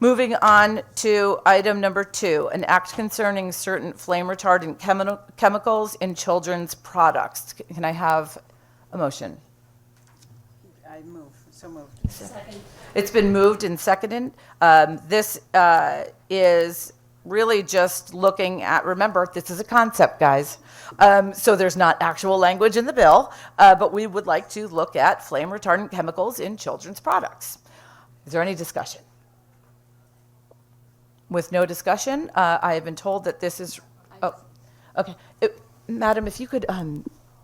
Moving on to item number 2, an act concerning certain flame retardant chemicals in children's products. Can I have a motion? I move, so moved. It's been moved and seconded. This is really just looking at, remember, this is a concept, guys. So there's not actual language in the bill, but we would like to look at flame retardant chemicals in children's products. Is there any discussion? With no discussion, I have been told that this is, oh, okay. Madam, if you could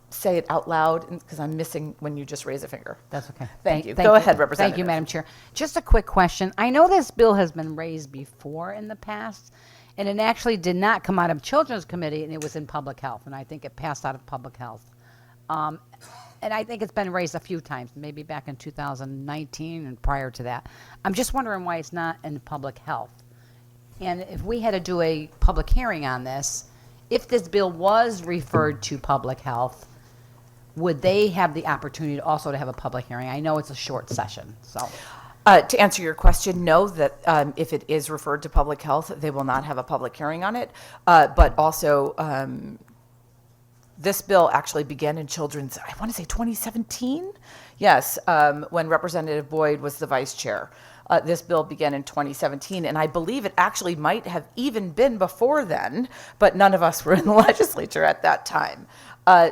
say it out loud, because I'm missing when you just raise a finger. That's okay. Thank you. Go ahead, Representative. Thank you, Madam Chair. Just a quick question. I know this bill has been raised before in the past, and it actually did not come out of Children's Committee, and it was in Public Health, and I think it passed out of Public Health. And I think it's been raised a few times, maybe back in 2019 and prior to that. I'm just wondering why it's not in Public Health. And if we had to do a public hearing on this, if this bill was referred to Public Health, would they have the opportunity to also to have a public hearing? I know it's a short session, so. To answer your question, no, that if it is referred to Public Health, they will not have a public hearing on it. But also, this bill actually began in children's, I want to say 2017? Yes, when Representative Boyd was the vice chair. This bill began in 2017, and I believe it actually might have even been before then, but none of us were in the legislature at that time.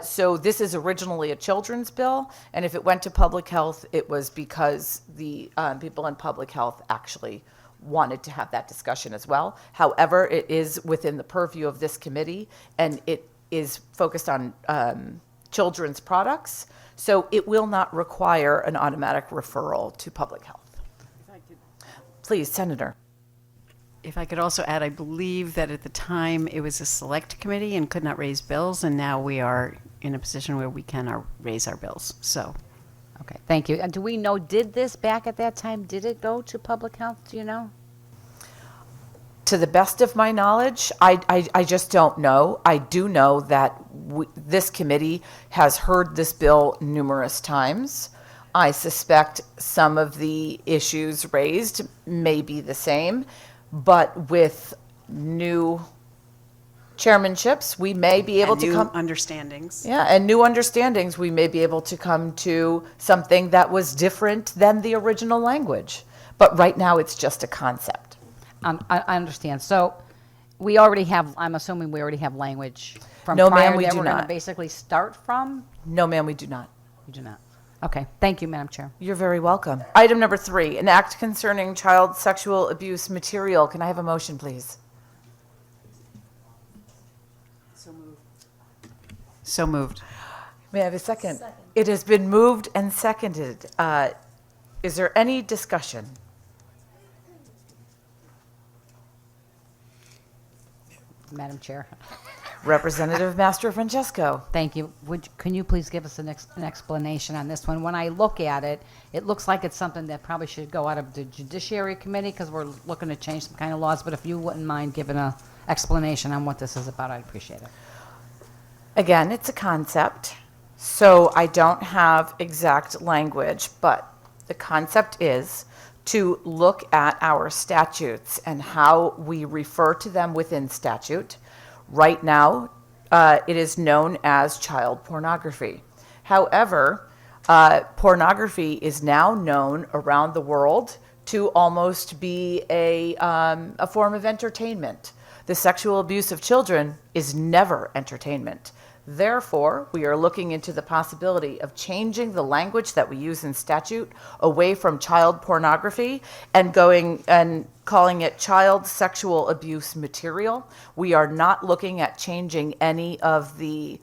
So this is originally a children's bill, and if it went to Public Health, it was because the people in Public Health actually wanted to have that discussion as well. However, it is within the purview of this committee, and it is focused on children's products, so it will not require an automatic referral to Public Health. Please, Senator. If I could also add, I believe that at the time it was a select committee and could not raise bills, and now we are in a position where we can raise our bills, so. Okay, thank you. And do we know, did this back at that time, did it go to Public Health, do you know? To the best of my knowledge, I just don't know. I do know that this committee has heard this bill numerous times. I suspect some of the issues raised may be the same, but with new chairmanships, we may be able to come. Understandings. Yeah, and new understandings, we may be able to come to something that was different than the original language. But right now, it's just a concept. I understand. So we already have, I'm assuming we already have language from No, prior ma'am, we that do we're going to not. basically start from? No, ma'am, we do not. We do not. Okay, thank you, Madam Chair. You're very welcome. Item number 3, an act concerning child sexual abuse material. Can I have a motion, please? So moved. May I have a second? It has been moved and seconded. Is there any discussion? Madam Chair. Representative Master Francesco. Thank you. Can you please give us an explanation on this one? When I look at it, it looks like it's something that probably should go out of the Judiciary Committee because we're looking to change some kind of laws, but if you wouldn't mind giving an explanation on what this is about, I'd appreciate it. Again, it's a concept, so I don't have exact language, but the concept is to look at our statutes and how we refer to them within statute. Right now, it is known as child pornography. However, pornography is now known around the world to almost be a form of entertainment. The sexual abuse of children is never entertainment. Therefore, we are looking into the possibility of changing the language that we use in statute away from child pornography and going and calling it child sexual abuse material. We are not looking at changing any of the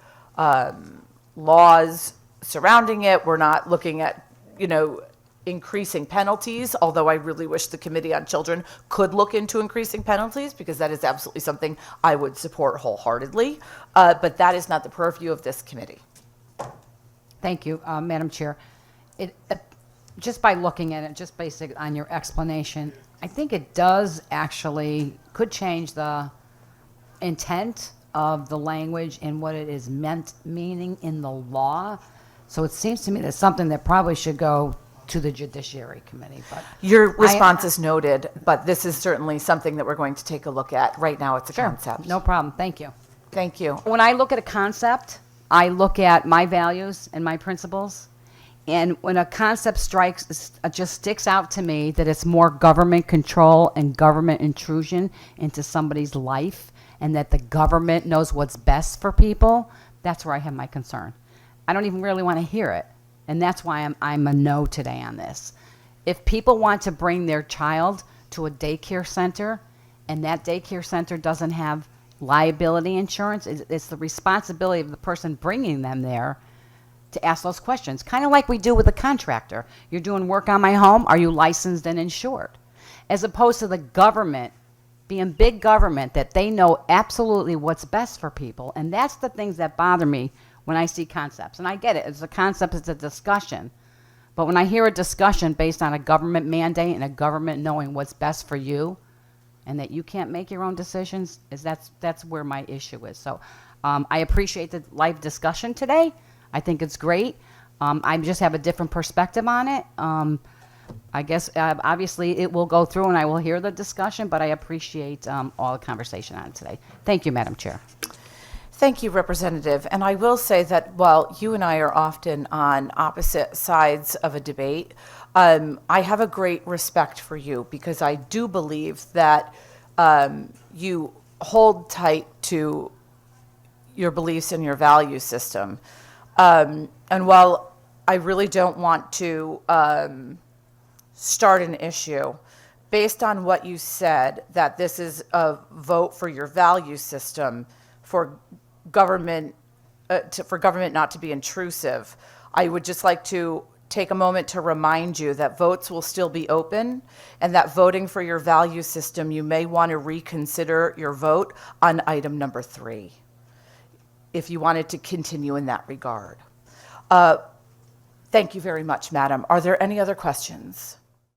laws surrounding it. We're not looking at, increasing penalties, although I really wish the Committee on Children could look into increasing penalties because that is absolutely something I would support wholeheartedly, but that is not the purview of this committee. Thank you, Madam Chair. Just by looking at it, just basic on your explanation, I think it does actually, could change the intent of the language and what it is meaning in the law. So it seems to me that's something that probably should go to the Judiciary Committee. But Your response is noted, but this is certainly something that we're going to take a look at. Right now, it's a concept. no problem. Thank you. Thank you. When I look at a concept, I look at my values and my principles. And when a concept just sticks out to me that it's more government control and government intrusion into somebody's life, and that the government knows what's best for people, that's where I have my concern. I don't even really want to hear it. And that's why I'm a no today on this. If people want to bring their child to a daycare center, and that daycare center doesn't have liability insurance, it's the responsibility of the person bringing them there to ask those questions. Kind of like we do with a contractor. You're doing work on my home, are you licensed and insured? As opposed to the government being big government, that they know absolutely what's best for people. And that's the things that bother me when I see concepts. And I get it, it's a concept, it's a discussion. But when I hear a discussion based on a government mandate and a government knowing what's best for you, and that you can't make your own decisions, that's where my issue is. So I appreciate the live discussion today. I think it's great. I just have a different perspective on it. I guess obviously it will go through and I will hear the discussion, but I appreciate all the conversation on it today. Thank you, Madam Chair. Thank you, Representative. And I will say that while you and I are often on opposite sides of a debate, I have a great respect for you because I do believe that you hold tight to your beliefs and your value system. And while I really don't want to start an issue, based on what you said, that this is a vote for your value system, for government not to be intrusive, I would just like to take a moment to remind you that votes will still be open, and that voting for your value system, you may want to reconsider your vote on item number 3, if you wanted to continue in that regard. Thank you very much, Madam. Are there any other questions?